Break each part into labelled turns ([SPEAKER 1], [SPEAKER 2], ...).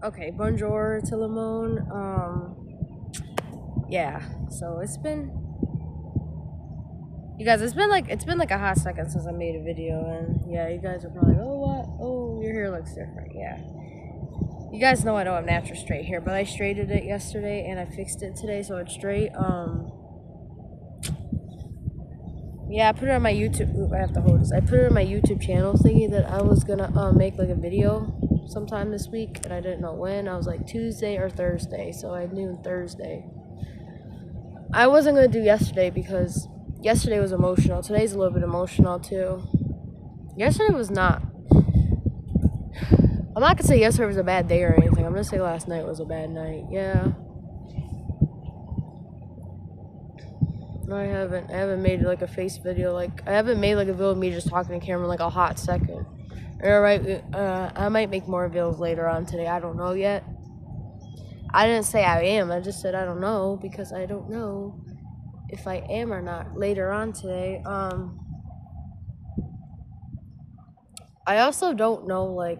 [SPEAKER 1] Okay, bonjour to Limon. Yeah. So you guys, it's been like a hot second since I made a video, and yeah, you guys are probably, oh what? Oh, your hair looks different. Yeah. You guys know I don't have natural straight hair, but I straightened it yesterday and I fixed it today, so it's straight. Yeah, I put it on my YouTube. Oop, I have to hold this. I put it on my YouTube channel thingy that I was gonna make like a video sometime this week, and I didn't know when. I was like Tuesday or Thursday, so I knew Thursday. I wasn't gonna do yesterday because yesterday was emotional. Today's a little bit emotional too. Yesterday was not. I'm not gonna say yesterday was a bad day or anything. I'm gonna say last night was a bad night. Yeah. I haven't made like a face video. Like I haven't made like a video of me just talking to camera in like a hot second. Alright, I might make more videos later on today. I don't know yet. I didn't say I am. I just said I don't know because I don't know if I am or not later on today. I also don't know like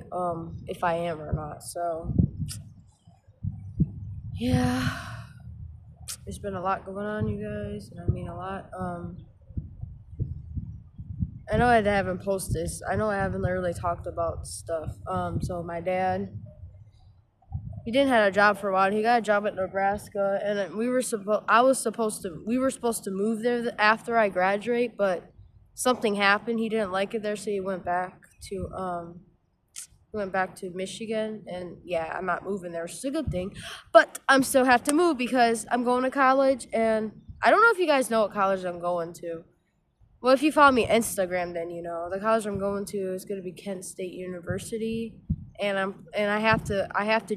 [SPEAKER 1] if I am or not. So yeah. There's been a lot going on, you guys, and I mean a lot. I know I haven't posted this. I know I haven't literally talked about stuff. So my dad, he didn't have a job for a while. He got a job at Nebraska, and we were supposed to move there after I graduate, but something happened. He didn't like it there, so he went back to Michigan, and yeah, I'm not moving there, which is a good thing. But I'm still have to move because I'm going to college, and I don't know if you guys know what college I'm going to. Well, if you follow me on Instagram, then you know the college I'm going to is going to be Kent State University, and I have to add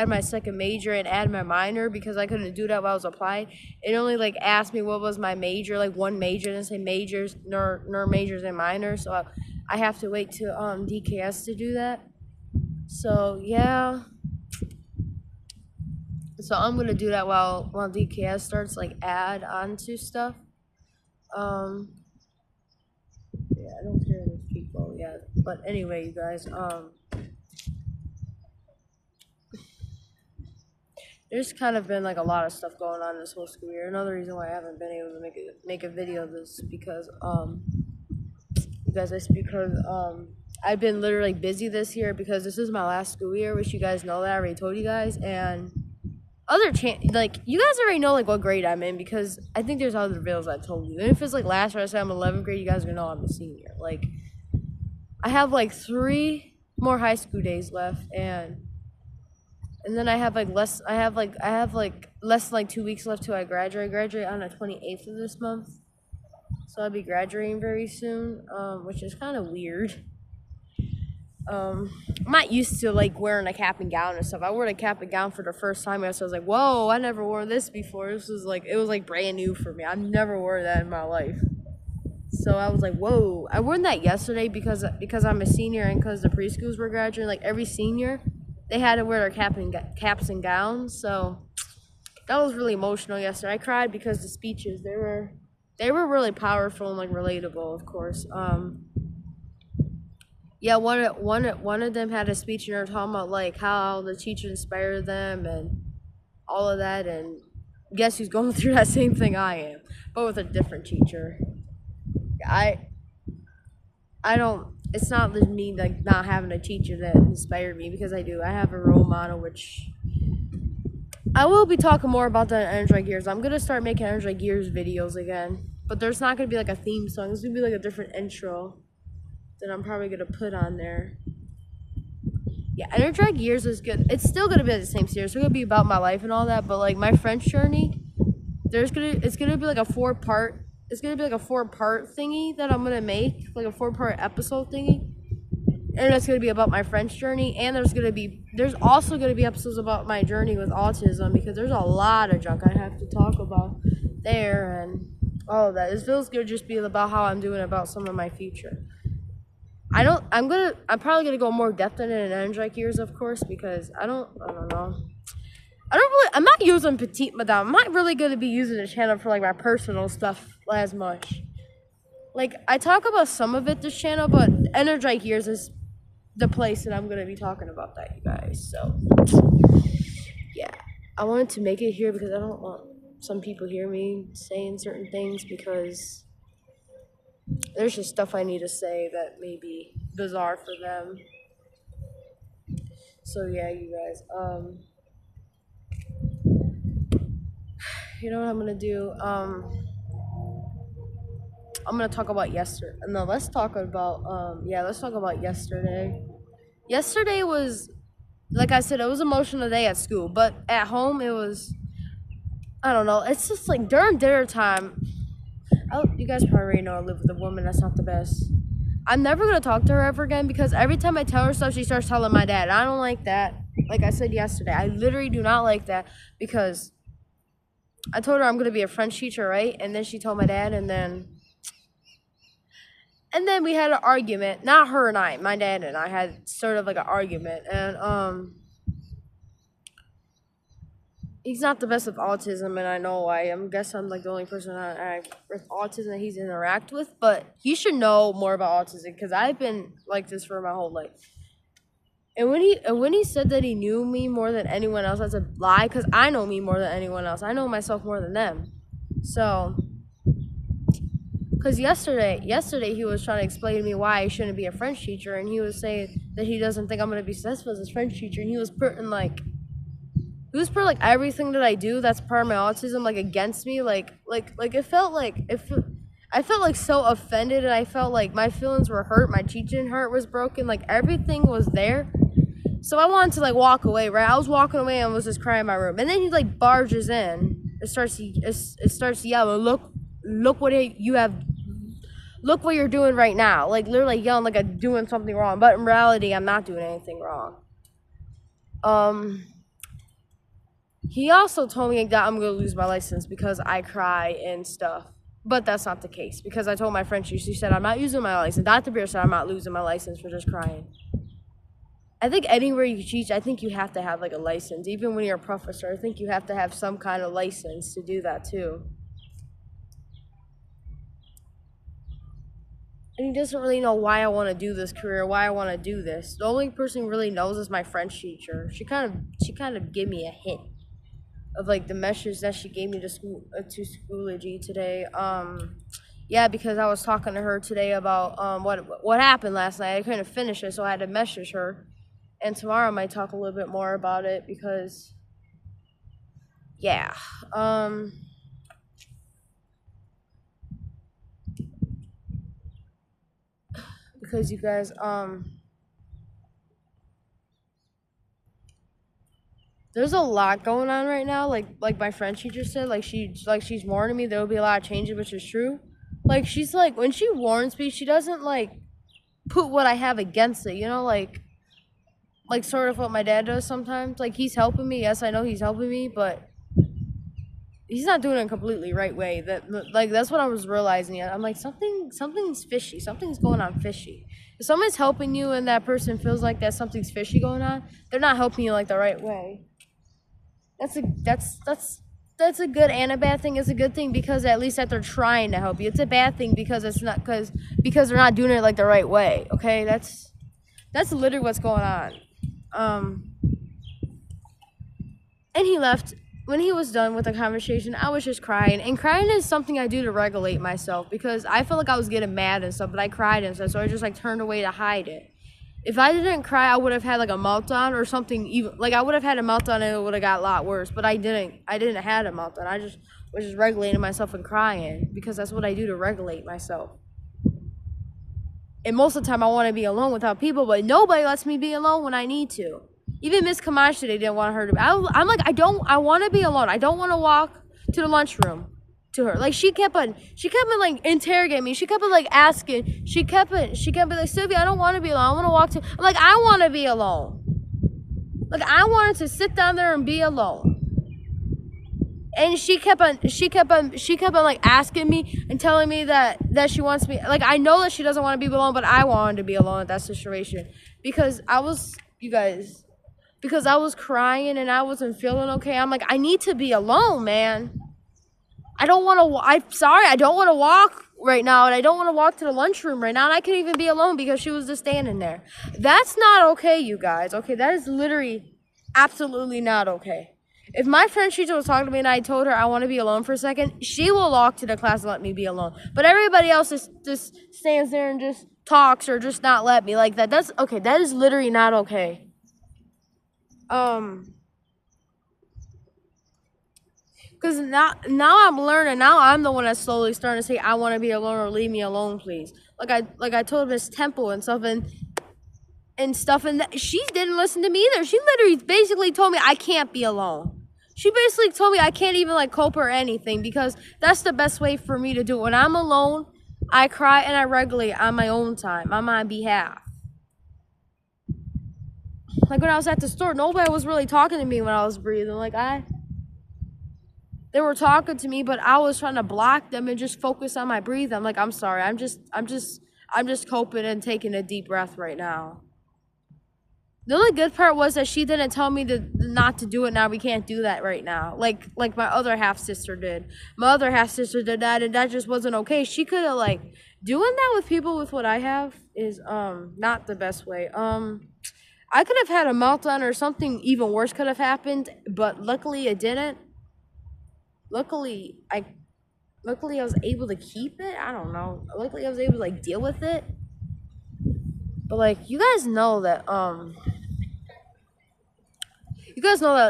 [SPEAKER 1] my second major and add my minor because I couldn't do that while I was applying. It only like asked me what was my major, like one major, and say majors nor majors and minors. So I have to wait to DKS to do that. So yeah. So I'm gonna do that while DKS starts, like add on to stuff. Yeah, I don't care those people. Yeah, but anyway, you guys. There's kind of been like a lot of stuff going on this whole school year. Another reason why I haven't been able to make a video of this because you guys, it's because I've been literally busy this year because this is my last school year, which you guys know that I already told you guys, and like you guys already know like what grade I'm in because I think there's other videos I told you. And if it's like last year I said I'm 11th grade, you guys are gonna know I'm a senior. Like I have like 3 more high school days left, and then I have like less than like 2 weeks left till I graduate. I graduate on the 28th of this month, so I'll be graduating very soon, which is kind of weird. I'm not used to like wearing a cap and gown and stuff. I wore a cap and gown for the first time, and so I was like, "Whoa, I never wore this before." It was like brand new for me. I've never worn that in my life. So I was like, "Whoa!" I wore that yesterday because I'm a senior and because the preschools were graduating. Like every senior, they had to wear their caps and gowns. So that was really emotional yesterday. I cried because the speeches they were really powerful and like relatable, of course. Yeah, one of them had a speech and they were talking about like how the teacher inspired them and all of that, and guess who's going through that same thing I am, but with a different teacher. I I don't. It's not just me like not having a teacher that inspired me because I do. I have a role model, which I will be talking more about that in Android Gears. I'm gonna start making Android Gears videos again, but there's not gonna be like a theme song. It's gonna be like a different intro that I'm probably gonna put on there. Yeah, Energy Gears is good. It's still gonna be the same series. It's gonna be about my life and all that, but like my French journey, it's gonna be like a 4-part. It's gonna be like a 4-part thingy that I'm gonna make, like a 4-part episode thingy, and it's gonna be about my French journey. And there's also gonna be episodes about my journey with autism because there's a lot of junk I have to talk about there and all of that. This feels good just be about how I'm doing about some of my future. I'm probably gonna go more depth in it in Android Gears, of course, because I don't know. I'm not using Petite Madame. I'm not really gonna be using the channel for like my personal stuff as much. Like I talk about some of it this channel, but Energy Gears is the place that I'm gonna be talking about that, you guys. So yeah, I wanted to make it here because I don't want some people hear me saying certain things because there's just stuff I need to say that may be bizarre for them. So yeah, you guys. You know what I'm gonna do? I'm gonna talk about yesterday. No, let's talk about let's talk about yesterday. Yesterday was, like I said, it was an emotional day at school, but at home it was, I don't know. It's just like during dinner time. You guys probably already know I live with a woman that's not the best. I'm never gonna talk to her ever again because every time I tell her stuff, she starts telling my dad. I don't like that. Like I said yesterday, I literally do not like that because I told her I'm gonna be a French teacher, right? And then she told my dad, and then we had an argument. Not her and I, my dad and I had sort of like an argument, and he's not the best with autism, and I know I guess I'm like the only person with autism that he's interact with, but he should know more about autism because I've been like this for my whole life. And when he said that he knew me more than anyone else, that's a lie because I know me more than anyone else. I know myself more than them. So, because yesterday he was trying to explain to me why I shouldn't be a French teacher, and he was saying that he doesn't think I'm gonna be successful as a French teacher, and he was putting like everything that I do that's part of my autism like against me, like it felt like I felt like so offended, and I felt like my feelings were hurt, my teaching heart was broken, like everything was there. So I wanted to like walk away, right? I was walking away and was just crying in my room, and then he like barges in. It starts yelling, look what you have, look what you're doing right now, like literally yelling like I'm doing something wrong, but in reality I'm not doing anything wrong. He also told me that I'm gonna lose my license because I cry and stuff. But that's not the case because I told my French teacher, she said I'm not using my license. Dr. Beer said I'm not losing my license for just crying. I think anywhere you teach, I think you have to have like a license. Even when you're a professor, I think you have to have some kind of license to do that too. And he doesn't really know why I want to do this career, why I want to do this. The only person who really knows is my French teacher. She kind of gave me a hint of like the message that she gave me to Schoology today. Yeah, because I was talking to her today about what happened last night. I couldn't finish it, so I had to message her. And tomorrow I might talk a little bit more about it because, yeah, because you guys, there's a lot going on right now. Like my French teacher said, she's warning me there will be a lot of changes, which is true. Like she's like when she warns me, she doesn't like put what I have against it. You know, like sort of what my dad does sometimes. Like he's helping me. Yes, I know he's helping me, but he's not doing it in a completely right way. That's what I was realizing. I'm like something's fishy. Something's going on fishy. If someone's helping you and that person feels like that something's fishy going on, they're not helping you like the right way. That's a good and a bad thing. It's a good thing because at least that they're trying to help you. It's a bad thing because it's not because they're not doing it like the right way. Okay, that's literally what's going on. And he left. When he was done with the conversation, I was just crying. And crying is something I do to regulate myself because I felt like I was getting mad and stuff, but I cried and stuff, so I just like turned away to hide it. If I didn't cry, I would have had like a meltdown or something. Even like I would have had a meltdown and it would have got a lot worse. But I didn't have a meltdown. I just was just regulating myself and crying because that's what I do to regulate myself. And most of the time, I want to be alone without people, but nobody lets me be alone when I need to. Even Miss Kamash today didn't want her to. I'm like, I want to be alone. I don't want to walk to the lunchroom to her. Like she kept on like interrogating me. She kept on like asking. She kept on like, Sylvia, I don't want to be alone. I want to walk to. I'm like, I want to be alone. Like I wanted to sit down there and be alone. And she kept on like asking me and telling me that she wants me. Like I know that she doesn't want to be alone, but I wanted to be alone at that situation because I was crying and I wasn't feeling okay. I'm like, I need to be alone, man. I don't want to walk right now, and I don't want to walk to the lunchroom right now, and I couldn't even be alone because she was just standing there. That's not okay, you guys. Okay, that is literally absolutely not okay. If my French teacher was talking to me and I told her I want to be alone for a second, she will walk to the class and let me be alone. But everybody else just stands there and just talks or just not let me like that. That's okay. That is literally not okay. Because now I'm learning. Now I'm the one that's slowly starting to say I want to be alone or leave me alone, please. Like I told Miss Temple and stuff and she didn't listen to me either. She literally basically told me I can't be alone. She basically told me I can't even like cope or anything because that's the best way for me to do it. When I'm alone, I cry and I regulate on my own time, on my behalf. Like when I was at the store, nobody was really talking to me when I was breathing. They were talking to me, but I was trying to block them and just focus on my breathing. I'm like, I'm sorry. I'm just coping and taking a deep breath right now. The only good part was that she didn't tell me not to do it now. We can't do that right now. Like my other half sister did. My other half sister did that, and that just wasn't okay. She could have doing that with people with what I have is not the best way. I could have had a meltdown or something even worse could have happened, but luckily it didn't. Luckily I was able to keep it. I don't know. Luckily I was able to deal with it. But you guys know that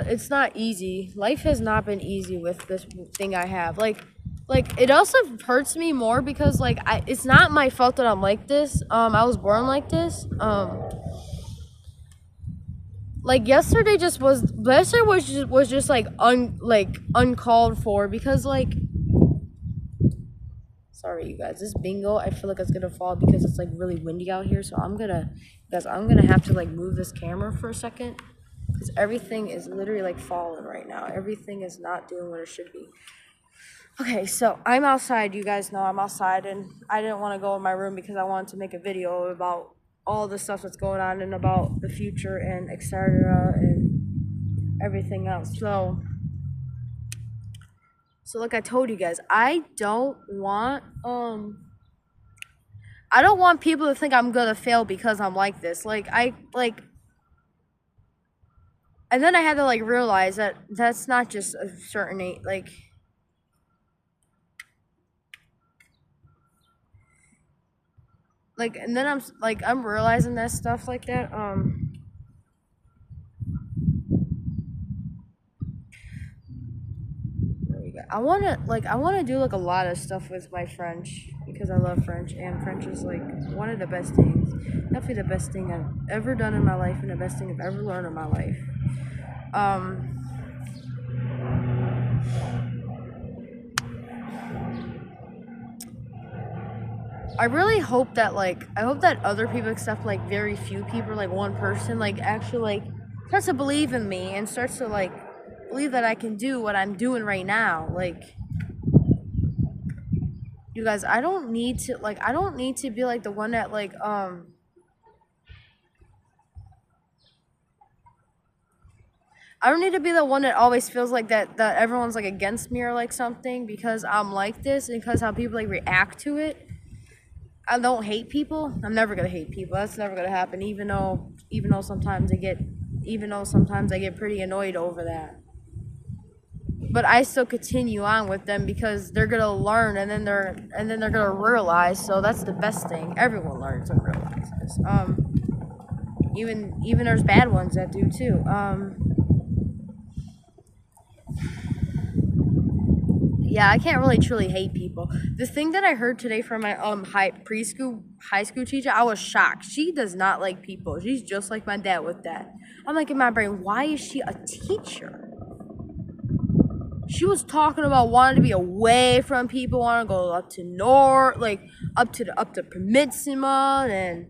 [SPEAKER 1] it's not easy. Life has not been easy with this thing I have. It also hurts me more because it's not my fault that I'm like this. I was born like this. Yesterday was just uncalled for because sorry you guys, this bingo I feel like it's gonna fall because it's really windy out here, so I'm gonna have to move this camera for a second because everything is literally falling right now. Everything is not doing what it should be. Okay, so I'm outside. You guys know I'm outside, and I didn't want to go in my room because I wanted to make a video about all the stuff that's going on and about the future and etc. and everything else. So like I told you guys, I don't want people to think I'm gonna fail because I'm like this. And then I had to realize that that's not just a certain age. And then I'm realizing that stuff like that. I wanna do a lot of stuff with my French because I love French, and French is one of the best things. Definitely the best thing I've ever done in my life and the best thing I've ever learned in my life. I really hope that other people except very few people, one person actually starts to believe in me and starts to believe that I can do what I'm doing right now. You guys, I don't need to be the one that I don't need to be the one that always feels that everyone's against me or something because I'm like this and because how people react to it. I don't hate people. I'm never gonna hate people. That's never gonna happen. Even though sometimes I get pretty annoyed over that. But I still continue on with them because they're gonna learn and then they're gonna realize. So that's the best thing. Everyone learns and realizes. Even there's bad ones that do too. Yeah, I can't really truly hate people. The thing that I heard today from my high school teacher, I was shocked. She does not like people. She's just like my dad with that. I'm in my brain, why is she a teacher? She was talking about wanting to be away from people, wanting to go up to north, up to Peninsula, and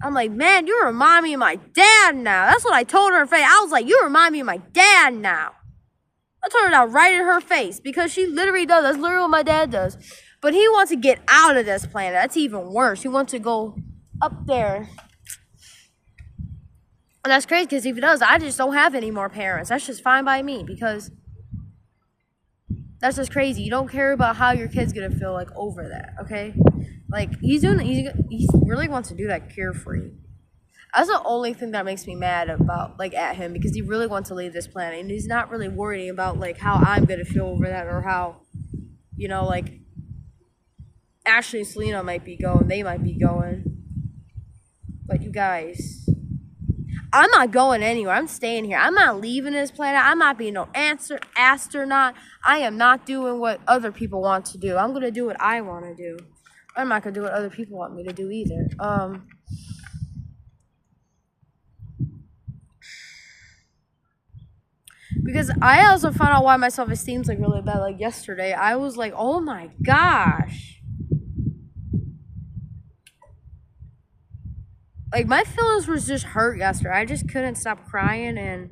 [SPEAKER 1] I'm man, you remind me of my dad now. That's what I told her in face. I was you remind me of my dad now. I told her that right in her face because she literally does. That's literally what my dad does. But he wants to get out of this planet. That's even worse. He wants to go up there. And that's crazy because if he does, I just don't have any more parents. That's just fine by me because That's just crazy. You don't care about how your kid's gonna feel like over that, okay? Like he really wants to do that carefree. That's the only thing that makes me mad about like at him because he really wants to leave this planet and he's not really worrying about like how I'm gonna feel over that or how, like Ashley and Selena might be going, they might be going. But you guys, I'm not going anywhere. I'm staying here. I'm not leaving this planet. I'm not being no astronaut. I am not doing what other people want to do. I'm gonna do what I want to do. I'm not gonna do what other people want me to do either. Because I also found out why my self-esteem's like really bad. Like yesterday, I was like, oh my gosh. Like my feelings was just hurt yesterday. I just couldn't stop crying and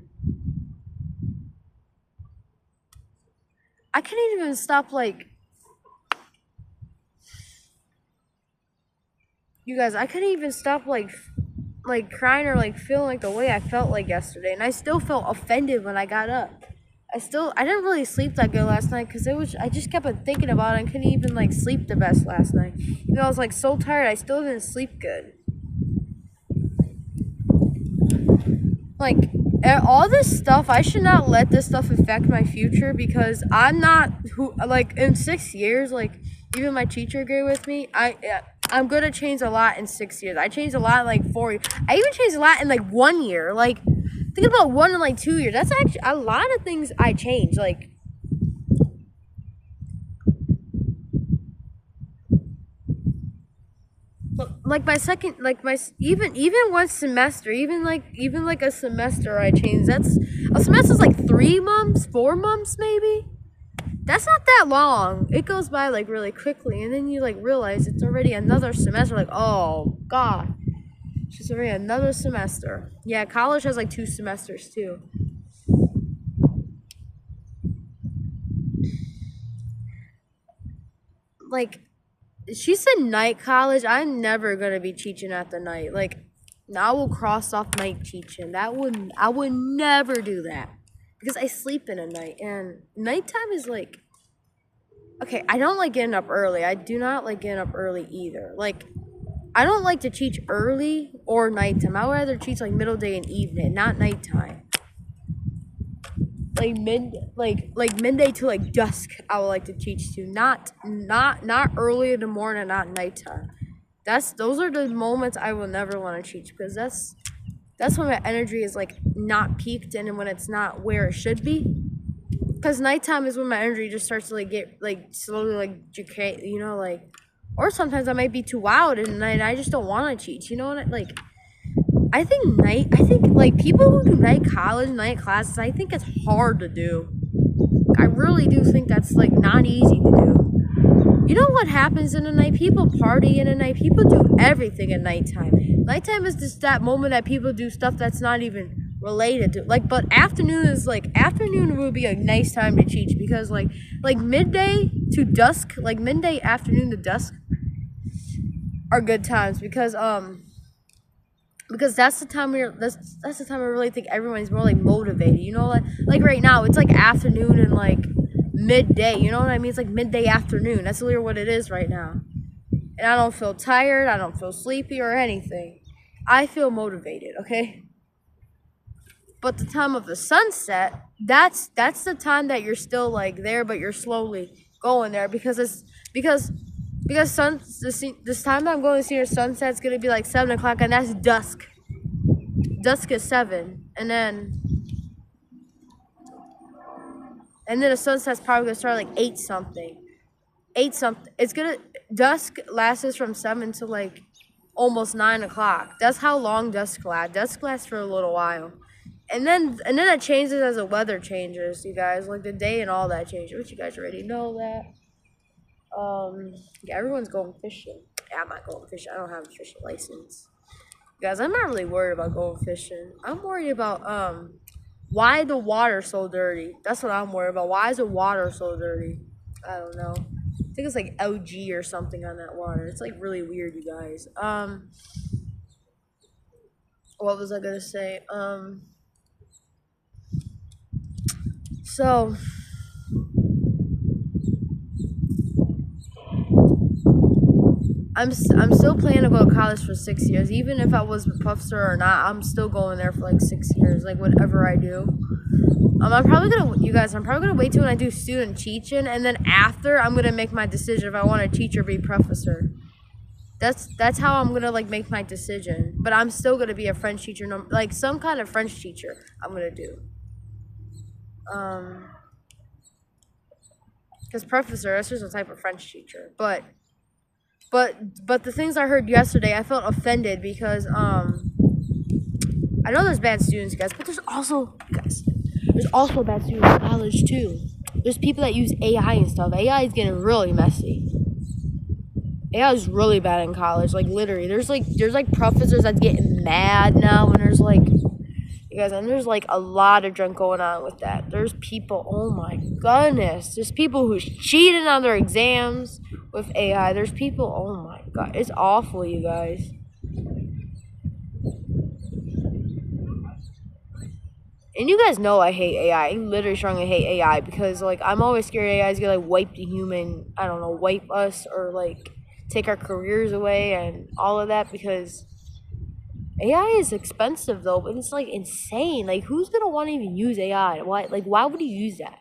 [SPEAKER 1] I couldn't even stop like you guys, I couldn't even stop like crying or like feeling like the way I felt like yesterday. And I still felt offended when I got up. I didn't really sleep that good last night because I just kept on thinking about it and couldn't even like sleep the best last night. I was like so tired, I still didn't sleep good. Like all this stuff, I should not let this stuff affect my future because I'm not who like in 6 years. Like even my teacher agreed with me. I'm gonna change a lot in 6 years. I changed a lot in like 4 years. I even changed a lot in like 1 year. Like think about 1 in like 2 years. That's actually a lot of things I changed. Like my second like my even one semester even like a semester I changed. That's a semester's like 3 months 4 months maybe. That's not that long. It goes by like really quickly and then you like realize it's already another semester. Like oh god, it's just already another semester. Yeah, college has like 2 semesters too. Like she said night college. I'm never gonna be teaching at the night. Like I will cross off night teaching. I would never do that. Because I sleep in a night and nighttime is like okay, I don't like getting up early. I do not like getting up early either. Like I don't like to teach early or nighttime. I would rather teach like middle day and evening, not nighttime. Like midday to like dusk I would like to teach to. Not early in the morning, not nighttime. Those are the moments I will never want to teach because that's when my energy is like not peaked and when it's not where it should be. Because nighttime is when my energy just starts to like get like slowly like decay, like or sometimes I might be too loud and I just don't want to teach. You know what? Like I think like people who do night college, night classes, I think it's hard to do. I really do think that's like not easy to do. You know what happens in the night? People party in the night. People do everything at nighttime. Nighttime is just that moment that people do stuff that's not even related to but afternoon would be a nice time to teach because like midday to dusk, like midday afternoon to dusk are good times because that's the time that's the time I really think everyone's more like motivated. Like right now it's like afternoon and like midday. You know what I mean? It's like midday afternoon. That's literally what it is right now. And I don't feel tired. I don't feel sleepy or anything. I feel motivated. Okay. But the time of the sunset, that's the time that you're still like there, but you're slowly going there because this time that I'm going to see your sunset's gonna be like 7 o'clock, and that's dusk. Dusk is 7, and then the sunset's probably gonna start like 8 something. 8 something. Dusk lasts from 7 to like almost 9 o'clock. That's how long dusk lasts. Dusk lasts for a little while. And then it changes as the weather changes, you guys. Like the day and all that changes, which you guys already know that. Yeah, everyone's going fishing. Yeah, I'm not going fishing. I don't have a fishing license. Guys, I'm not really worried about going fishing. I'm worried about why the water's so dirty. That's what I'm worried about. Why is the water so dirty? I don't know. I think it's like algae or something on that water. It's like really weird, you guys. What was I gonna say? So I'm still planning to go to college for 6 years. Even if I was a professor or not, I'm still going there for like 6 years. Like whatever I do. I'm probably gonna wait till when I do student teaching, and then after I'm gonna make my decision if I want to teach or be professor. That's how I'm gonna like make my decision. But I'm still gonna be a French teacher, like some kind of French teacher. I'm gonna do. Because professor, that's just a type of French teacher. But the things I heard yesterday, I felt offended because I know there's bad students, guys, but there's also bad students in college too. There's people that use AI and stuff. AI is getting really messy. AI is really bad in college. Like literally, there's like professors that's getting mad now, and there's like, you guys, and there's like a lot of drunk going on with that. There's people, oh my goodness, there's people who's cheating on their exams with AI. There's people, oh my god, it's awful, you guys. And you guys know I hate AI. I literally strongly hate AI because like I'm always scared AI is gonna like wipe the human, I don't know, wipe us or like take our careers away and all of that, because AI is expensive though, but it's like insane. Like who's gonna want to even use AI? Why would you use that?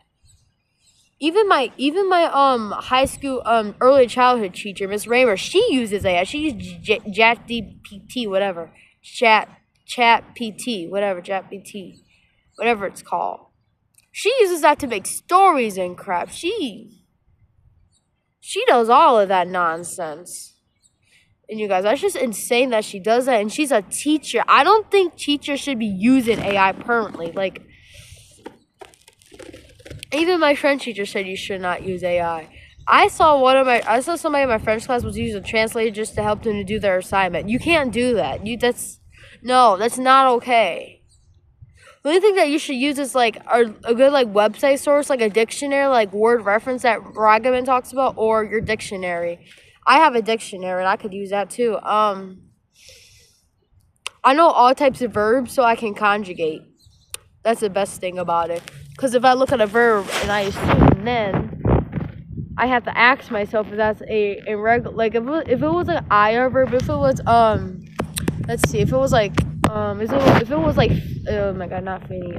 [SPEAKER 1] Even my high school early childhood teacher, Miss Raymer, she uses AI. She uses ChatGPT, whatever. ChatGPT, whatever, ChatGPT, whatever it's called. She uses that to make stories and crap. She does all of that nonsense. And you guys, that's just insane that she does that. And she's a teacher. I don't think teachers should be using AI permanently. Like, even my French teacher said you should not use AI. I saw somebody in my French class was using a translator just to help them to do their assignment. You can't do that. That's not okay. The only thing that you should use is like a good like website source, like a dictionary, like word reference that Ragavan talks about, or your dictionary. I have a dictionary and I could use that too. I know all types of verbs, so I can conjugate. That's the best thing about it. Because if I look at a verb and I assume, then I have to ask myself if that's a irregular. Like if it was an IR verb, if it was let's see, if it was like if it was like, oh my god, not funny.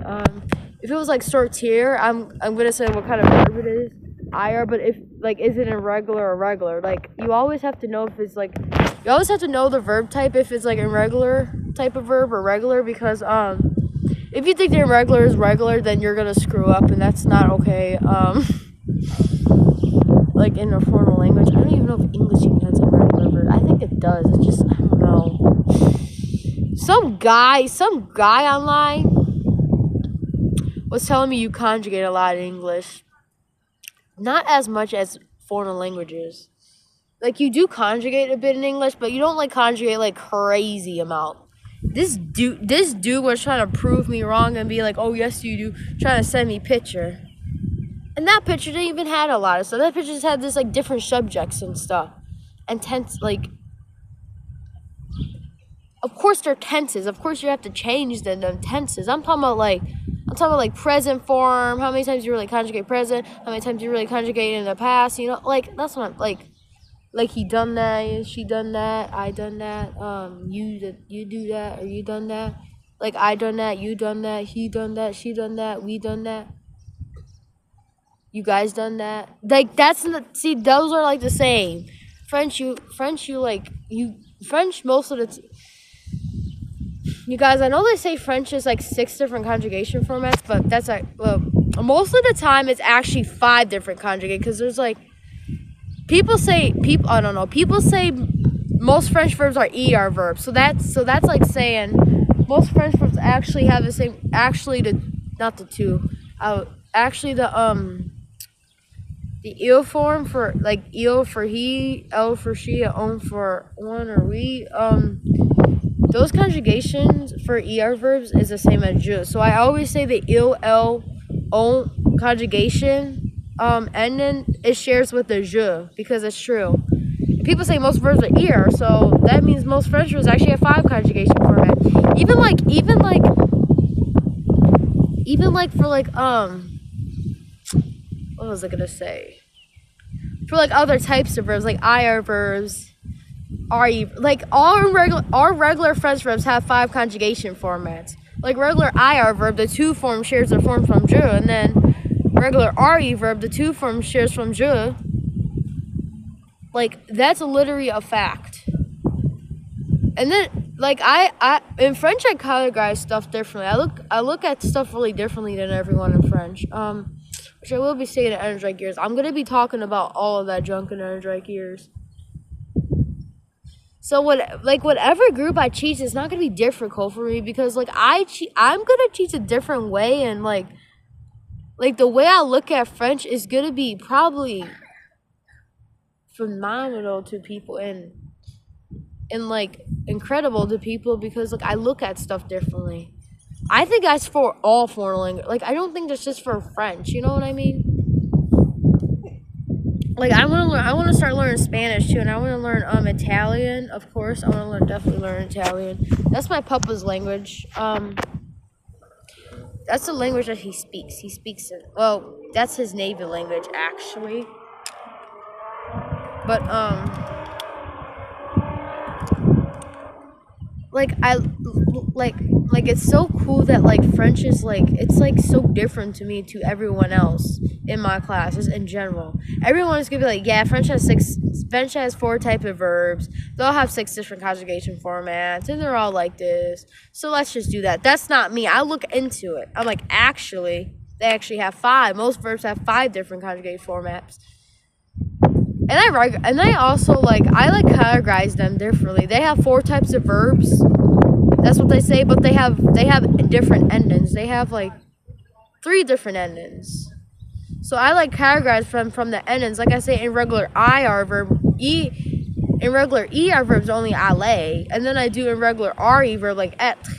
[SPEAKER 1] If it was like sortir, I'm gonna say what kind of verb it is. IR, but if like is it irregular or regular? Like you always have to know if it's like, you always have to know the verb type if it's like irregular type of verb or regular, because if you think the irregular is regular, then you're gonna screw up, and that's not okay. Like in a formal language, I don't even know if English even has a regular verb. I think it does. It's just, I don't know. Some guy online was telling me you conjugate a lot in English. Not as much as foreign languages. Like you do conjugate a bit in English, but you don't like conjugate like crazy amount. This dude was trying to prove me wrong and be like, oh yes you do, trying to send me picture. And that picture didn't even have a lot of stuff. That picture just had this like different subjects and stuff. And tense, like, of course they're tenses. Of course you have to change them tenses. I'm talking about like present form, how many times you really conjugate present, how many times you really conjugate in the past, you know, like that's what I'm like he done that, she done that, I done that, you do that, or you done that, like I done that, you done that, he done that, she done that, we done that, you guys done that. Like that's see, those are like the same. French most of the you guys, I know they say French is like 6 different conjugation formats, but that's like, well, most of the time it's actually 5 different conjugate, because there's like, people say most French verbs are ER verbs, so that's like saying most French verbs actually have the same, the il form for like il for he, el for she, on for one or we, those conjugations for ER verbs is the same as je. So I always say the il, el, on conjugation, and then it shares with the je, because it's true. People say most verbs are ER, so that means most French verbs actually have 5 conjugation formats. Even for like what was I gonna say? For like other types of verbs, like IR verbs, like our regular French verbs have 5 conjugation formats. Like regular IR verb, the to form shares the form from je, and then regular RE verb, the to form shares from je. Like that's literally a fact. And then like I in French I categorize stuff differently. I look at stuff really differently than everyone in French. Which I will be saying in Energetic Gears. I'm gonna be talking about all of that junk in Energetic Gears. So whatever group I teach, it's not gonna be difficult for me because like I'm gonna teach a different way, and like the way I look at French is gonna be probably phenomenal to people and like incredible to people because like I look at stuff differently. I think that's for all foreign language. Like I don't think that's just for French. You know what I mean? Like I want to start learning Spanish too, and I want to learn Italian. Of course, I want to definitely learn Italian. That's my papa's language. That's the language that he speaks. He speaks it. Well, that's his native language actually. But like it's so cool that like French is like it's like so different to me to everyone else in my classes in general. Everyone is gonna be like, yeah, French has 4 types of verbs. They all have 6 different conjugation formats, and they're all like this. So let's just do that. That's not me. I look into it. I'm like, actually, they actually have 5. Most verbs have 5 different conjugation formats. And I also I categorize them differently. They have 4 types of verbs. That's what they say, but they have different endings. They have like 3 different endings. So I categorize from the endings. Like I say in regular IR verb, in regular ER verbs only aller, and then I do in regular RE verb like être.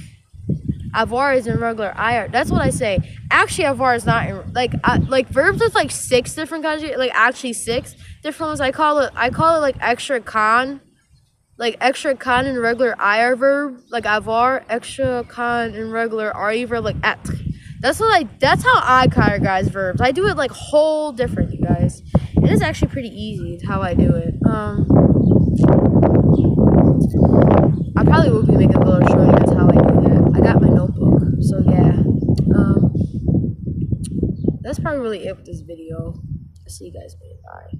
[SPEAKER 1] Avoir is in regular IR. That's what I say. Actually, avoir is not in verbs with 6 different conjugations. Actually 6 different ones. I call it extra con. Extra con in regular IR verb avoir. Extra con in regular RE verb être. That's how I categorize verbs. I do it whole different, you guys. It is actually pretty easy how I do it. I probably will be making a video showing you guys how I do that. I got my notebook, so yeah. That's probably really it with this video. I'll see you guys later. Bye.